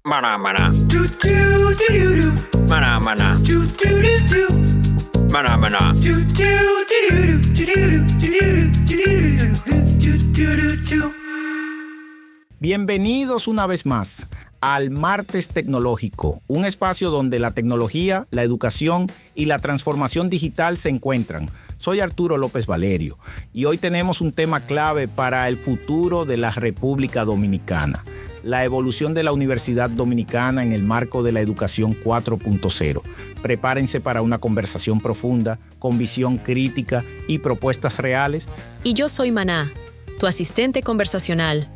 Maná, maná. Maná, maná. Maná, maná. Bienvenidos una vez más al Martes Tecnológico, un espacio donde la tecnología, la educación y la transformación digital se encuentran. Soy Arturo López Valerio y hoy tenemos un tema clave para el futuro de la República Dominicana: la evolución de la Universidad Dominicana en el marco de la educación 4.0. Prepárense para una conversación profunda, con visión crítica y propuestas reales. Y yo soy Maná, tu asistente conversacional.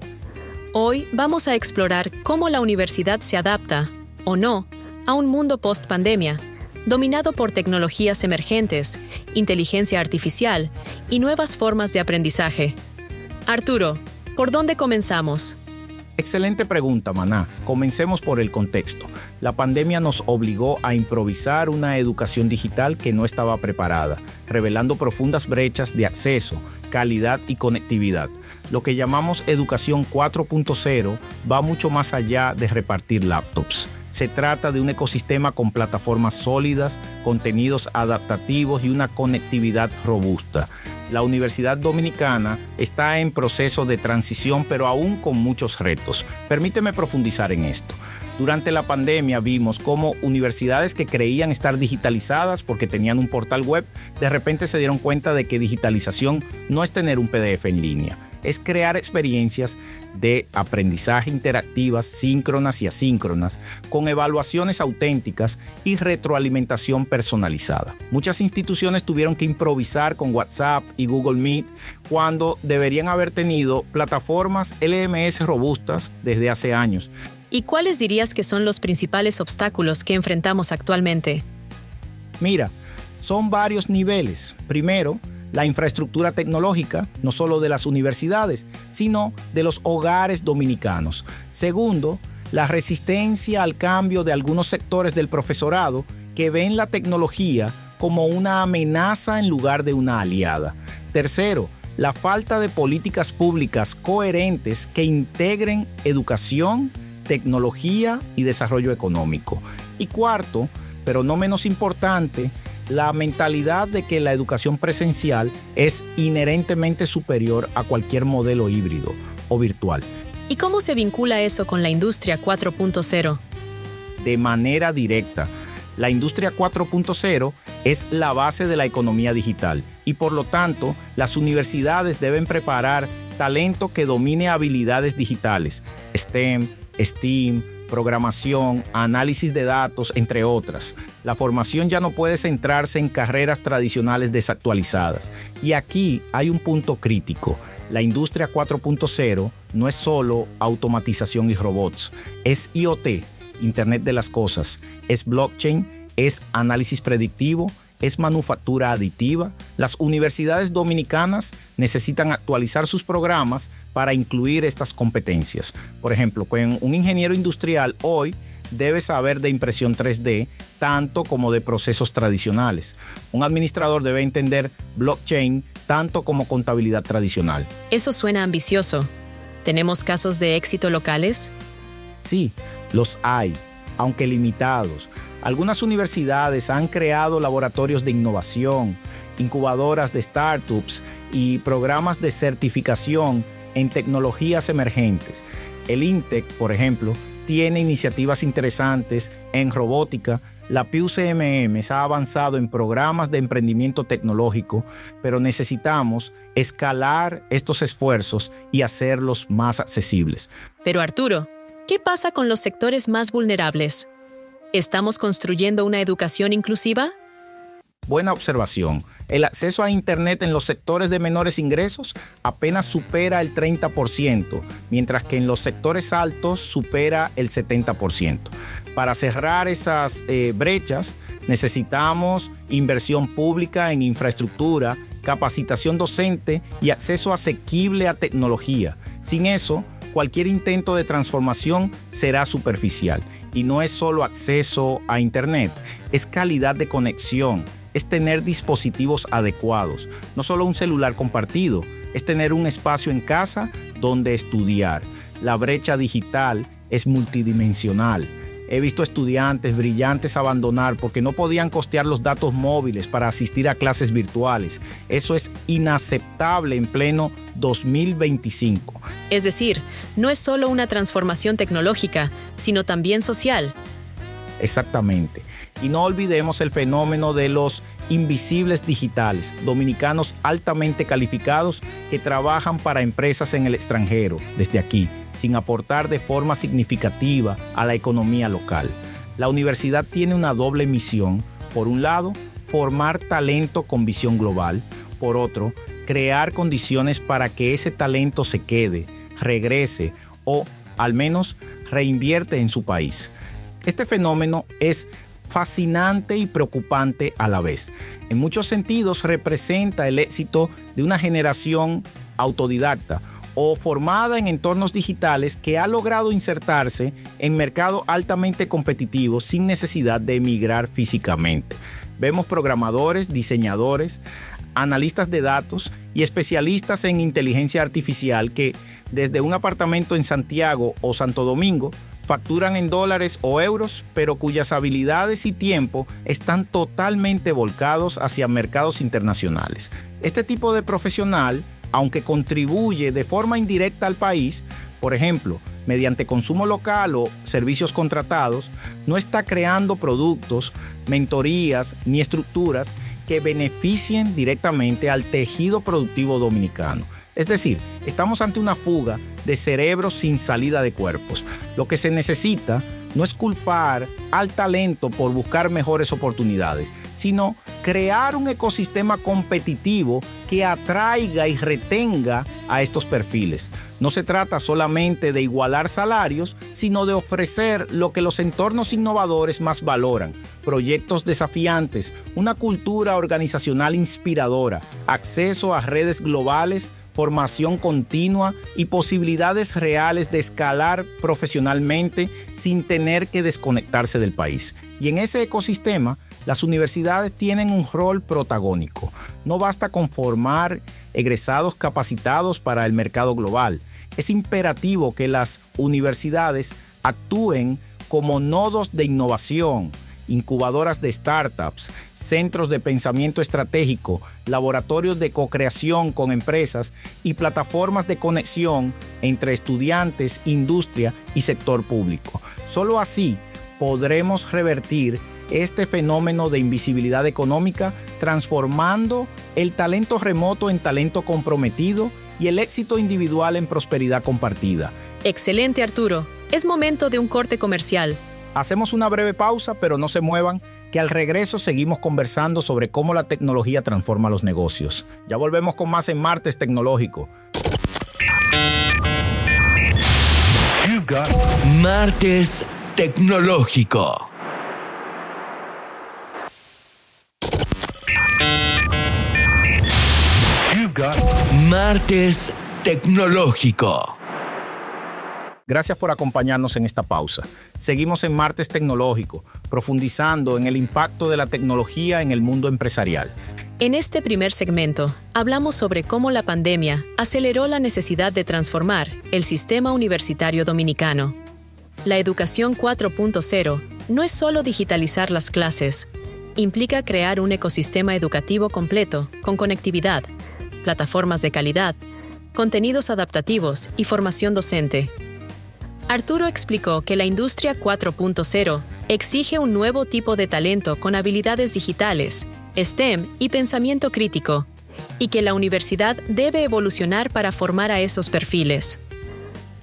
Hoy vamos a explorar cómo la universidad se adapta, o no, a un mundo post-pandemia, dominado por tecnologías emergentes, inteligencia artificial y nuevas formas de aprendizaje. Arturo, ¿por dónde comenzamos? Excelente pregunta, Maná. Comencemos por el contexto. La pandemia nos obligó a improvisar una educación digital que no estaba preparada, revelando profundas brechas de acceso, calidad y conectividad. Lo que llamamos educación 4.0 va mucho más allá de repartir laptops. Se trata de un ecosistema con plataformas sólidas, contenidos adaptativos y una conectividad robusta. La Universidad Dominicana está en proceso de transición, pero aún con muchos retos. Permíteme profundizar en esto. Durante la pandemia vimos cómo universidades que creían estar digitalizadas porque tenían un portal web, de repente se dieron cuenta de que digitalización no es tener un PDF en línea, es crear experiencias de aprendizaje interactivas, síncronas y asíncronas, con evaluaciones auténticas y retroalimentación personalizada. Muchas instituciones tuvieron que improvisar con WhatsApp y Google Meet cuando deberían haber tenido plataformas LMS robustas desde hace años. ¿Y cuáles dirías que son los principales obstáculos que enfrentamos actualmente? Mira, son varios niveles. Primero, la infraestructura tecnológica, no solo de las universidades, sino de los hogares dominicanos. Segundo, la resistencia al cambio de algunos sectores del profesorado que ven la tecnología como una amenaza en lugar de una aliada. Tercero, la falta de políticas públicas coherentes que integren educación, tecnología y desarrollo económico. Y cuarto, pero no menos importante, la mentalidad de que la educación presencial es inherentemente superior a cualquier modelo híbrido o virtual. ¿Y cómo se vincula eso con la industria 4.0? De manera directa. La industria 4.0 es la base de la economía digital y por lo tanto las universidades deben preparar talento que domine habilidades digitales, STEM, STEAM, programación, análisis de datos, entre otras. La formación ya no puede centrarse en carreras tradicionales desactualizadas. Y aquí hay un punto crítico. La industria 4.0 no es solo automatización y robots. Es IoT, Internet de las Cosas. Es blockchain, es análisis predictivo, es manufactura aditiva. Las universidades dominicanas necesitan actualizar sus programas para incluir estas competencias. Por ejemplo, un ingeniero industrial hoy debe saber de impresión 3D tanto como de procesos tradicionales. Un administrador debe entender blockchain tanto como contabilidad tradicional. Eso suena ambicioso. ¿Tenemos casos de éxito locales? Sí, los hay, aunque limitados. Algunas universidades han creado laboratorios de innovación, incubadoras de startups y programas de certificación en tecnologías emergentes. El INTEC, por ejemplo, tiene iniciativas interesantes en robótica. La PIU-CMM ha avanzado en programas de emprendimiento tecnológico, pero necesitamos escalar estos esfuerzos y hacerlos más accesibles. Pero Arturo, ¿qué pasa con los sectores más vulnerables? ¿Estamos construyendo una educación inclusiva? Buena observación. El acceso a Internet en los sectores de menores ingresos apenas supera el 30%, mientras que en los sectores altos supera el 70%. Para cerrar esas brechas, necesitamos inversión pública en infraestructura, capacitación docente y acceso asequible a tecnología. Sin eso, cualquier intento de transformación será superficial. Y no es solo acceso a Internet, es calidad de conexión, es tener dispositivos adecuados, no solo un celular compartido, es tener un espacio en casa donde estudiar. La brecha digital es multidimensional. He visto estudiantes brillantes abandonar porque no podían costear los datos móviles para asistir a clases virtuales. Eso es inaceptable en pleno 2025. Es decir, no es solo una transformación tecnológica, sino también social. Exactamente. Y no olvidemos el fenómeno de los invisibles digitales, dominicanos altamente calificados que trabajan para empresas en el extranjero, desde aquí, sin aportar de forma significativa a la economía local. La universidad tiene una doble misión. Por un lado, formar talento con visión global. Por otro, crear condiciones para que ese talento se quede, regrese o, al menos, reinvierte en su país. Este fenómeno es fascinante y preocupante a la vez. En muchos sentidos representa el éxito de una generación autodidacta o formada en entornos digitales que ha logrado insertarse en mercados altamente competitivos sin necesidad de emigrar físicamente. Vemos programadores, diseñadores, analistas de datos y especialistas en inteligencia artificial que desde un apartamento en Santiago o Santo Domingo facturan en dólares o euros, pero cuyas habilidades y tiempo están totalmente volcados hacia mercados internacionales. Este tipo de profesional, aunque contribuye de forma indirecta al país, por ejemplo, mediante consumo local o servicios contratados, no está creando productos, mentorías ni estructuras que beneficien directamente al tejido productivo dominicano. Es decir, estamos ante una fuga de cerebros sin salida de cuerpos. Lo que se necesita no es culpar al talento por buscar mejores oportunidades, sino crear un ecosistema competitivo que atraiga y retenga a estos perfiles. No se trata solamente de igualar salarios, sino de ofrecer lo que los entornos innovadores más valoran: proyectos desafiantes, una cultura organizacional inspiradora, acceso a redes globales, formación continua y posibilidades reales de escalar profesionalmente sin tener que desconectarse del país. Y en ese ecosistema, las universidades tienen un rol protagónico. No basta con formar egresados capacitados para el mercado global. Es imperativo que las universidades actúen como nodos de innovación, incubadoras de startups, centros de pensamiento estratégico, laboratorios de co-creación con empresas y plataformas de conexión entre estudiantes, industria y sector público. Solo así podremos revertir este fenómeno de invisibilidad económica, transformando el talento remoto en talento comprometido y el éxito individual en prosperidad compartida. Excelente, Arturo. Es momento de un corte comercial. Hacemos una breve pausa, pero no se muevan, que al regreso seguimos conversando sobre cómo la tecnología transforma los negocios. Ya volvemos con más en Martes Tecnológico. Martes Tecnológico. Martes Tecnológico. Gracias por acompañarnos en esta pausa. Seguimos en Martes Tecnológico, profundizando en el impacto de la tecnología en el mundo empresarial. En este primer segmento, hablamos sobre cómo la pandemia aceleró la necesidad de transformar el sistema universitario dominicano. La educación 4.0 no es solo digitalizar las clases, implica crear un ecosistema educativo completo, con conectividad, plataformas de calidad, contenidos adaptativos y formación docente. Arturo explicó que la industria 4.0 exige un nuevo tipo de talento con habilidades digitales, STEM y pensamiento crítico, y que la universidad debe evolucionar para formar a esos perfiles.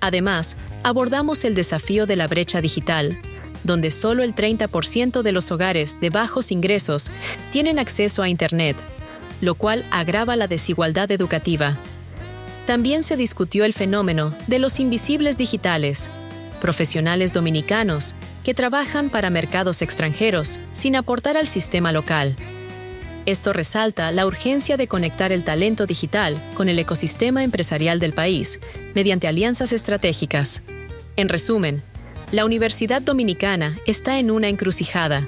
Además, abordamos el desafío de la brecha digital, donde solo el 30% de los hogares de bajos ingresos tienen acceso a Internet, lo cual agrava la desigualdad educativa. También se discutió el fenómeno de los invisibles digitales, profesionales dominicanos que trabajan para mercados extranjeros sin aportar al sistema local. Esto resalta la urgencia de conectar el talento digital con el ecosistema empresarial del país mediante alianzas estratégicas. En resumen, la Universidad Dominicana está en una encrucijada.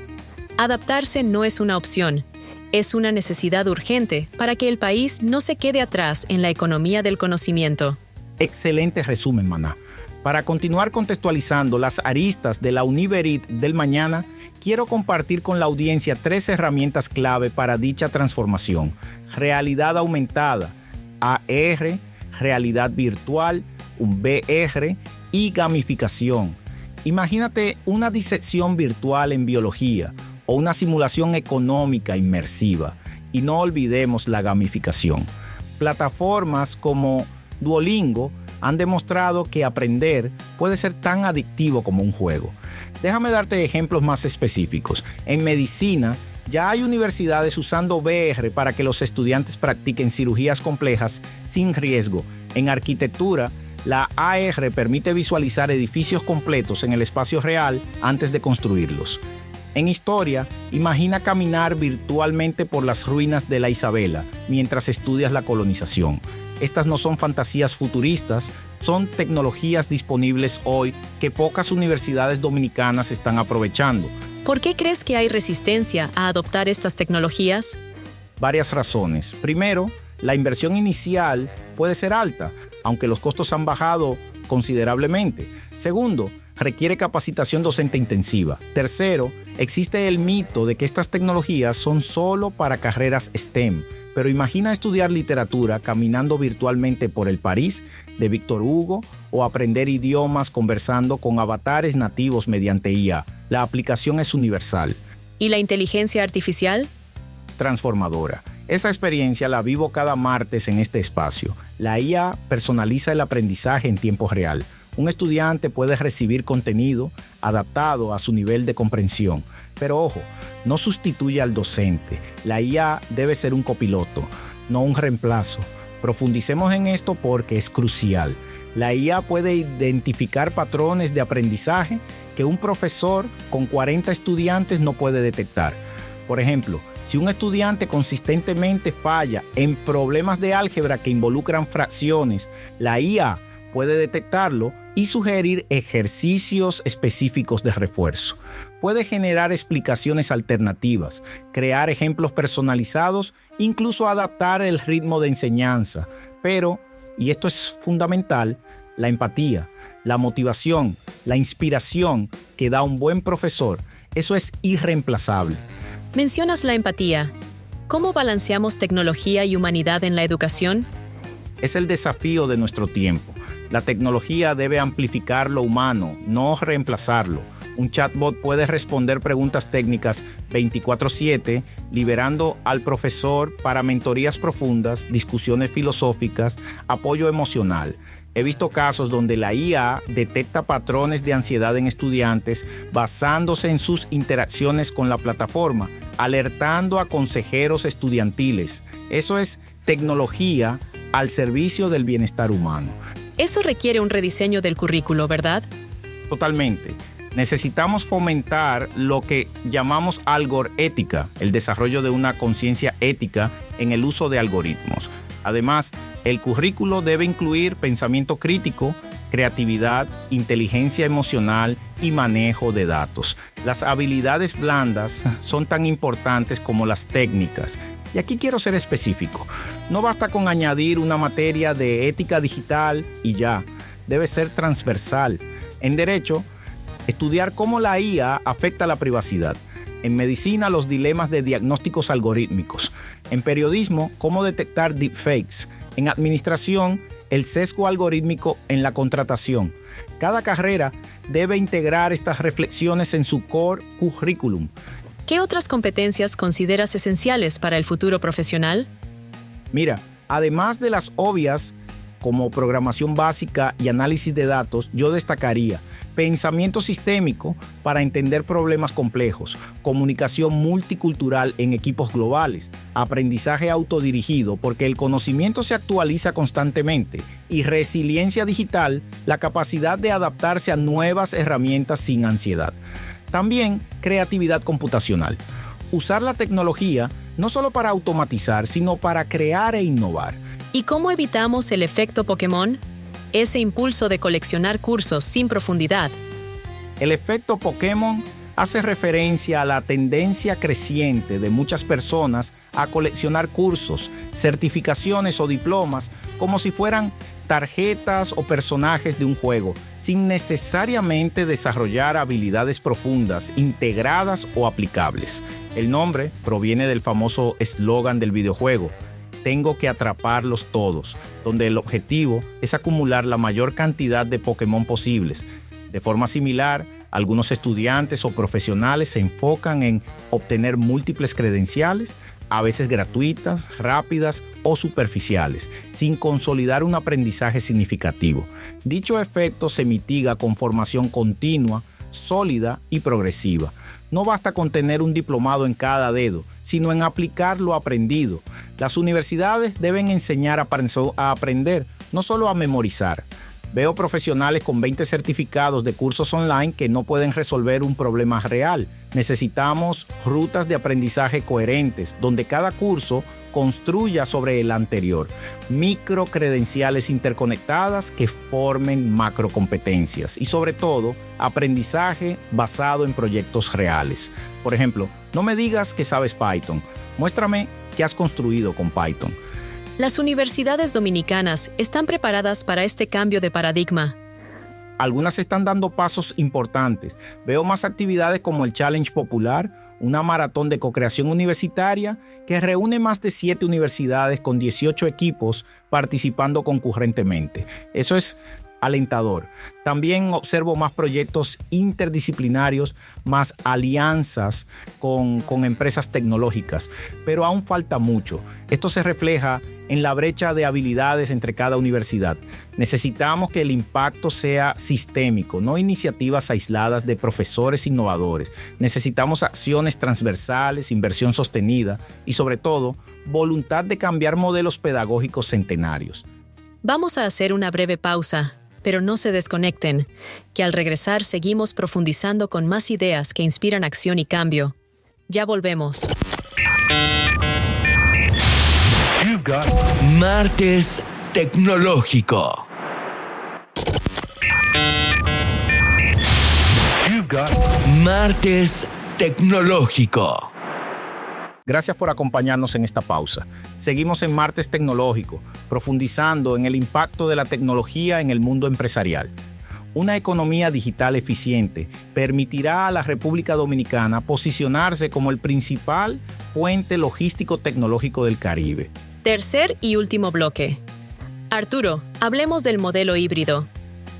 Adaptarse no es una opción, es una necesidad urgente para que el país no se quede atrás en la economía del conocimiento. Excelente resumen, Maná. Para continuar contextualizando las aristas de la Univerit del mañana, quiero compartir con la audiencia 3 herramientas clave para dicha transformación: realidad aumentada, AR, realidad virtual, un VR, y gamificación. Imagínate una disección virtual en biología o una simulación económica inmersiva. Y no olvidemos la gamificación. Plataformas como Duolingo han demostrado que aprender puede ser tan adictivo como un juego. Déjame darte ejemplos más específicos. En medicina, ya hay universidades usando VR para que los estudiantes practiquen cirugías complejas sin riesgo. En arquitectura, la AR permite visualizar edificios completos en el espacio real antes de construirlos. En historia, imagina caminar virtualmente por las ruinas de la Isabela mientras estudias la colonización. Estas no son fantasías futuristas, son tecnologías disponibles hoy que pocas universidades dominicanas están aprovechando. ¿Por qué crees que hay resistencia a adoptar estas tecnologías? Varias razones. Primero, la inversión inicial puede ser alta, aunque los costos han bajado considerablemente. Segundo, requiere capacitación docente intensiva. Tercero, existe el mito de que estas tecnologías son solo para carreras STEM. Pero imagina estudiar literatura caminando virtualmente por el París de Víctor Hugo o aprender idiomas conversando con avatares nativos mediante IA. La aplicación es universal. ¿Y la inteligencia artificial? Transformadora. Esa experiencia la vivo cada martes en este espacio. La IA personaliza el aprendizaje en tiempo real. Un estudiante puede recibir contenido adaptado a su nivel de comprensión. Pero ojo, no sustituye al docente. La IA debe ser un copiloto, no un reemplazo. Profundicemos en esto porque es crucial. La IA puede identificar patrones de aprendizaje que un profesor con 40 estudiantes no puede detectar. Por ejemplo, si un estudiante consistentemente falla en problemas de álgebra que involucran fracciones, la IA puede detectarlo y sugerir ejercicios específicos de refuerzo. Puede generar explicaciones alternativas, crear ejemplos personalizados, incluso adaptar el ritmo de enseñanza. Pero, y esto es fundamental, la empatía, la motivación, la inspiración que da un buen profesor, eso es irreemplazable. Mencionas la empatía. ¿Cómo balanceamos tecnología y humanidad en la educación? Es el desafío de nuestro tiempo. La tecnología debe amplificar lo humano, no reemplazarlo. Un chatbot puede responder preguntas técnicas 24/7, liberando al profesor para mentorías profundas, discusiones filosóficas, apoyo emocional. He visto casos donde la IA detecta patrones de ansiedad en estudiantes basándose en sus interacciones con la plataforma, alertando a consejeros estudiantiles. Eso es tecnología al servicio del bienestar humano. Eso requiere un rediseño del currículo, ¿verdad? Totalmente. Necesitamos fomentar lo que llamamos algorética, el desarrollo de una conciencia ética en el uso de algoritmos. Además, el currículo debe incluir pensamiento crítico, creatividad, inteligencia emocional y manejo de datos. Las habilidades blandas son tan importantes como las técnicas. Y aquí quiero ser específico. No basta con añadir una materia de ética digital y ya. Debe ser transversal. En derecho, estudiar cómo la IA afecta la privacidad. En medicina, los dilemas de diagnósticos algorítmicos. En periodismo, cómo detectar deepfakes. En administración, el sesgo algorítmico en la contratación. Cada carrera debe integrar estas reflexiones en su core curriculum. ¿Qué otras competencias consideras esenciales para el futuro profesional? Mira, además de las obvias, como programación básica y análisis de datos, yo destacaría pensamiento sistémico para entender problemas complejos, comunicación multicultural en equipos globales, aprendizaje autodirigido porque el conocimiento se actualiza constantemente, y resiliencia digital, la capacidad de adaptarse a nuevas herramientas sin ansiedad. También creatividad computacional. Usar la tecnología no solo para automatizar, sino para crear e innovar. ¿Y cómo evitamos el efecto Pokémon? Ese impulso de coleccionar cursos sin profundidad. El efecto Pokémon hace referencia a la tendencia creciente de muchas personas a coleccionar cursos, certificaciones o diplomas como si fueran tarjetas o personajes de un juego, sin necesariamente desarrollar habilidades profundas, integradas o aplicables. El nombre proviene del famoso eslogan del videojuego: tengo que atraparlos todos, donde el objetivo es acumular la mayor cantidad de Pokémon posibles. De forma similar, algunos estudiantes o profesionales se enfocan en obtener múltiples credenciales, a veces gratuitas, rápidas o superficiales, sin consolidar un aprendizaje significativo. Dicho efecto se mitiga con formación continua, sólida y progresiva. No basta con tener un diplomado en cada dedo, sino en aplicar lo aprendido. Las universidades deben enseñar a aprender, no solo a memorizar. Veo profesionales con 20 certificados de cursos online que no pueden resolver un problema real. Necesitamos rutas de aprendizaje coherentes, donde cada curso construya sobre el anterior. Microcredenciales interconectadas que formen macrocompetencias y, sobre todo, aprendizaje basado en proyectos reales. Por ejemplo, no me digas que sabes Python. Muéstrame qué has construido con Python. Las universidades dominicanas están preparadas para este cambio de paradigma. Algunas están dando pasos importantes. Veo más actividades como el Challenge Popular, una maratón de co-creación universitaria que reúne más de 7 universidades con 18 equipos participando concurrentemente. Eso es alentador. También observo más proyectos interdisciplinarios, más alianzas con empresas tecnológicas, pero aún falta mucho. Esto se refleja en la brecha de habilidades entre cada universidad. Necesitamos que el impacto sea sistémico, no iniciativas aisladas de profesores innovadores. Necesitamos acciones transversales, inversión sostenida y, sobre todo, voluntad de cambiar modelos pedagógicos centenarios. Vamos a hacer una breve pausa, pero no se desconecten, que al regresar seguimos profundizando con más ideas que inspiran acción y cambio. Ya volvemos. Martes Tecnológico. Martes Tecnológico. Gracias por acompañarnos en esta pausa. Seguimos en Martes Tecnológico, profundizando en el impacto de la tecnología en el mundo empresarial. Una economía digital eficiente permitirá a la República Dominicana posicionarse como el principal puente logístico tecnológico del Caribe. Tercer y último bloque. Arturo, hablemos del modelo híbrido.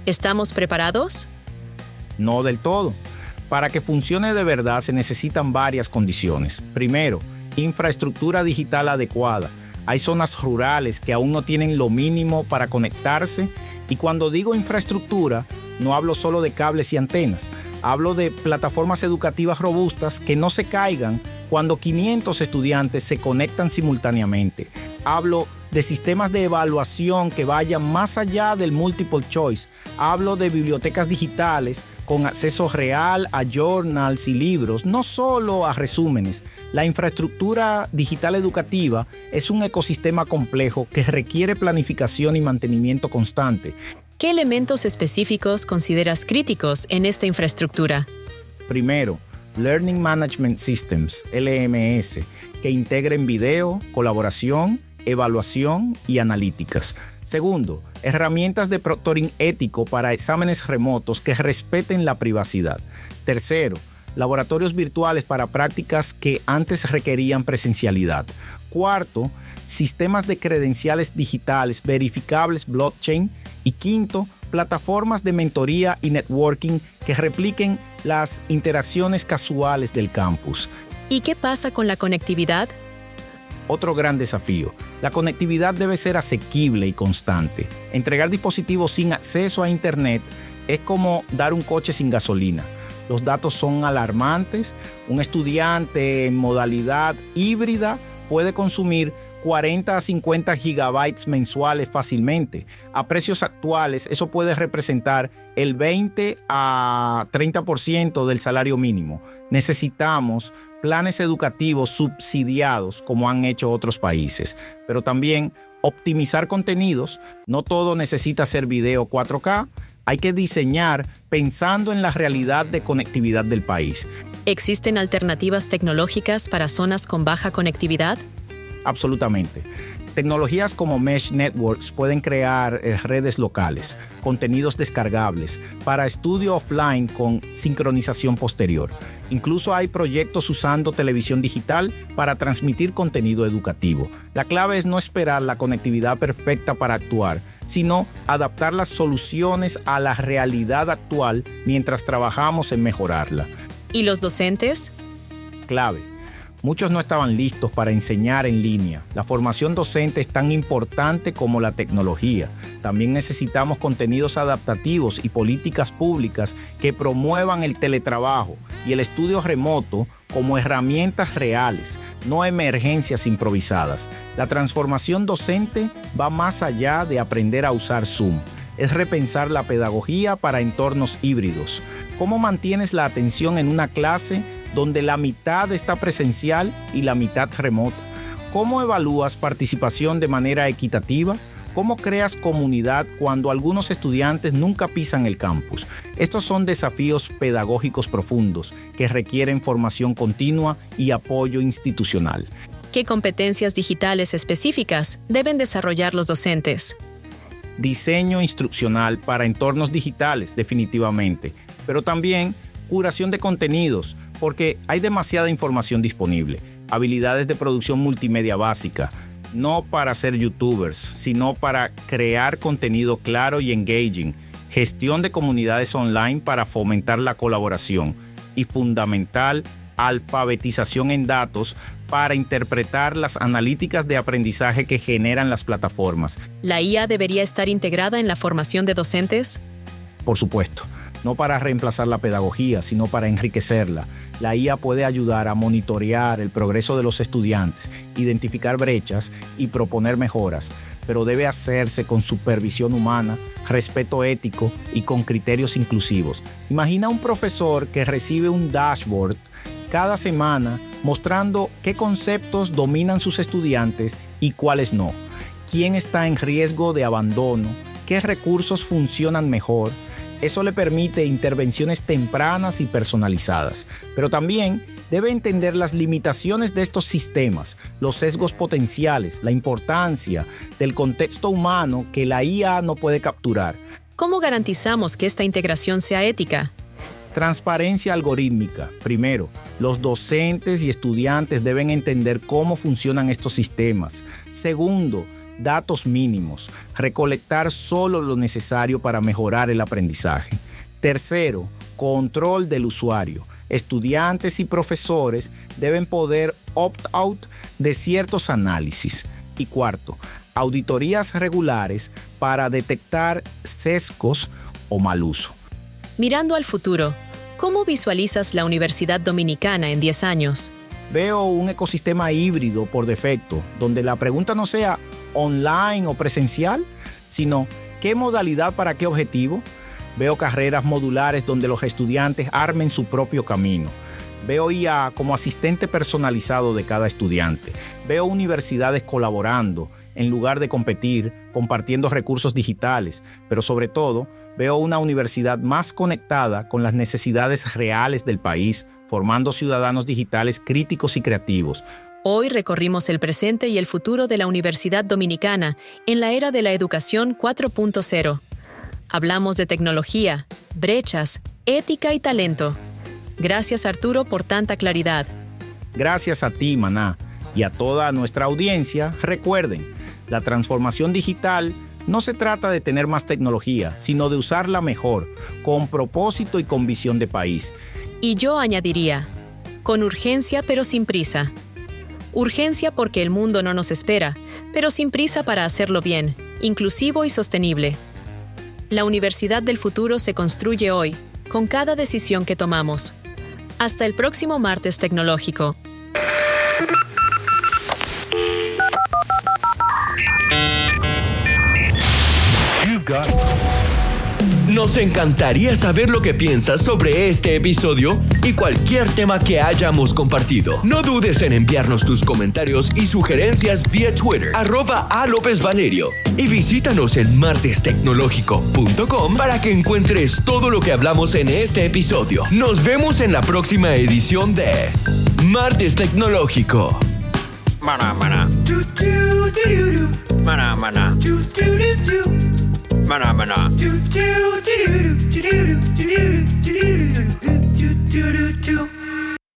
¿Estamos preparados? No del todo. Para que funcione de verdad se necesitan varias condiciones. Primero, infraestructura digital adecuada. Hay zonas rurales que aún no tienen lo mínimo para conectarse, y cuando digo infraestructura, no hablo solo de cables y antenas. Hablo de plataformas educativas robustas que no se caigan cuando 500 estudiantes se conectan simultáneamente. Hablo de sistemas de evaluación que vayan más allá del multiple choice. Hablo de bibliotecas digitales con acceso real a journals y libros, no solo a resúmenes. La infraestructura digital educativa es un ecosistema complejo que requiere planificación y mantenimiento constante. ¿Qué elementos específicos consideras críticos en esta infraestructura? Primero, Learning Management Systems, LMS, que integren video, colaboración, evaluación y analíticas. Segundo, herramientas de proctoring ético para exámenes remotos que respeten la privacidad. Tercero, laboratorios virtuales para prácticas que antes requerían presencialidad. Cuarto, sistemas de credenciales digitales verificables blockchain. Y quinto, plataformas de mentoría y networking que repliquen las interacciones casuales del campus. ¿Y qué pasa con la conectividad? Otro gran desafío. La conectividad debe ser asequible y constante. Entregar dispositivos sin acceso a Internet es como dar un coche sin gasolina. Los datos son alarmantes. Un estudiante en modalidad híbrida puede consumir 40 a 50 gigabytes mensuales fácilmente. A precios actuales, eso puede representar el 20 a 30% del salario mínimo. Necesitamos planes educativos subsidiados, como han hecho otros países, pero también optimizar contenidos. No todo necesita ser video 4K. Hay que diseñar pensando en la realidad de conectividad del país. ¿Existen alternativas tecnológicas para zonas con baja conectividad? Absolutamente. Tecnologías como Mesh Networks pueden crear redes locales, contenidos descargables, para estudio offline con sincronización posterior. Incluso hay proyectos usando televisión digital para transmitir contenido educativo. La clave es no esperar la conectividad perfecta para actuar, sino adaptar las soluciones a la realidad actual mientras trabajamos en mejorarla. ¿Y los docentes? Clave. Muchos no estaban listos para enseñar en línea. La formación docente es tan importante como la tecnología. También necesitamos contenidos adaptativos y políticas públicas que promuevan el teletrabajo y el estudio remoto como herramientas reales, no emergencias improvisadas. La transformación docente va más allá de aprender a usar Zoom. Es repensar la pedagogía para entornos híbridos. ¿Cómo mantienes la atención en una clase donde la mitad está presencial y la mitad remota? ¿Cómo evalúas participación de manera equitativa? ¿Cómo creas comunidad cuando algunos estudiantes nunca pisan el campus? Estos son desafíos pedagógicos profundos que requieren formación continua y apoyo institucional. ¿Qué competencias digitales específicas deben desarrollar los docentes? Diseño instruccional para entornos digitales, definitivamente, pero también curación de contenidos, porque hay demasiada información disponible. Habilidades de producción multimedia básica, no para ser youtubers, sino para crear contenido claro y engaging. Gestión de comunidades online para fomentar la colaboración. Y fundamental, alfabetización en datos para interpretar las analíticas de aprendizaje que generan las plataformas. ¿La IA debería estar integrada en la formación de docentes? Por supuesto. No para reemplazar la pedagogía, sino para enriquecerla. La IA puede ayudar a monitorear el progreso de los estudiantes, identificar brechas y proponer mejoras, pero debe hacerse con supervisión humana, respeto ético y con criterios inclusivos. Imagina un profesor que recibe un dashboard cada semana mostrando qué conceptos dominan sus estudiantes y cuáles no, quién está en riesgo de abandono, qué recursos funcionan mejor. Eso le permite intervenciones tempranas y personalizadas, pero también debe entender las limitaciones de estos sistemas, los sesgos potenciales, la importancia del contexto humano que la IA no puede capturar. ¿Cómo garantizamos que esta integración sea ética? Transparencia algorítmica. Primero, los docentes y estudiantes deben entender cómo funcionan estos sistemas. Segundo, datos mínimos, recolectar solo lo necesario para mejorar el aprendizaje. Tercero, control del usuario. Estudiantes y profesores deben poder opt-out de ciertos análisis. Y cuarto, auditorías regulares para detectar sesgos o mal uso. Mirando al futuro, ¿cómo visualizas la Universidad Dominicana en 10 años? Veo un ecosistema híbrido por defecto, donde la pregunta no sea online o presencial, sino ¿qué modalidad para qué objetivo? Veo carreras modulares donde los estudiantes armen su propio camino. Veo IA como asistente personalizado de cada estudiante. Veo universidades colaborando en lugar de competir, compartiendo recursos digitales, pero sobre todo veo una universidad más conectada con las necesidades reales del país, formando ciudadanos digitales críticos y creativos. Hoy recorrimos el presente y el futuro de la Universidad Dominicana en la era de la educación 4.0. Hablamos de tecnología, brechas, ética y talento. Gracias, Arturo, por tanta claridad. Gracias a ti, Maná, y a toda nuestra audiencia. Recuerden, la transformación digital no se trata de tener más tecnología, sino de usarla mejor, con propósito y con visión de país. Y yo añadiría, con urgencia pero sin prisa. Urgencia porque el mundo no nos espera, pero sin prisa para hacerlo bien, inclusivo y sostenible. La Universidad del Futuro se construye hoy, con cada decisión que tomamos. Hasta el próximo martes tecnológico. Nos encantaría saber lo que piensas sobre este episodio y cualquier tema que hayamos compartido. No dudes en enviarnos tus comentarios y sugerencias vía Twitter, @alopezvalerio. Y visítanos en martestecnologico.com para que encuentres todo lo que hablamos en este episodio. Nos vemos en la próxima edición de Martes Tecnológico. Maná, maná. Maná, maná. Maná, maná.